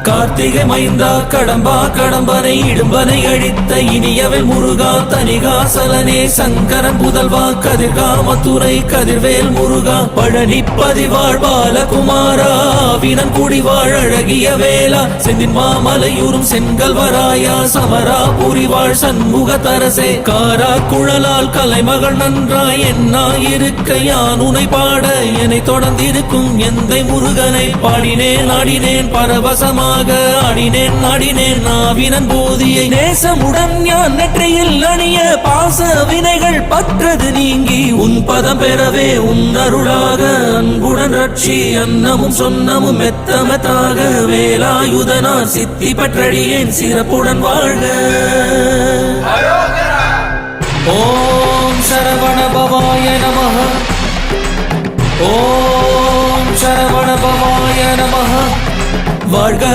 கார்த்திகை மைந்தா கடம்பா கடம்பனை இடும்பனை அழித்த இனியவன் முருகா தனிகாசலனே சங்கரன் புதல்வா கதிர்காமத்துறை கதிர்வேல் முருகா பழனி பதிவாழ் பாலகுமாரா வினன் குடிவாழ் அழகிய வேளா செந்தின் மாமலையூரும் செங்கல்வராயா சமரா புரிவாழ் சண்முக தரசே காரா குழலால் கலைமகள் நன்றாய் என்னாயிருக்க யான் உனை பாட என்னை தொடர்ந்திருக்கும் எந்தை முருகனை பாடினேன் ஆடினேன் பரவசமாக ஆடினேன் நாடினேன் நாவினன் போதியை நேசமுடன் ஞான் நெற்றியில் அணிய பாச வினைகள் பற்றது நீங்கி உன் பதம் பெறவே உன் அருளாக அன்புடன் ரட்சி அன்னமும் சொன்னமும் மெத்தமத்தாக வேலாயுதனார் சித்தி பற்றடியேன் சிறப்புடன் வாழ்க. ஓம் சரவண பவாய நமஹ. ஓம் சரவண பவாய நமஹ. வாழ்க.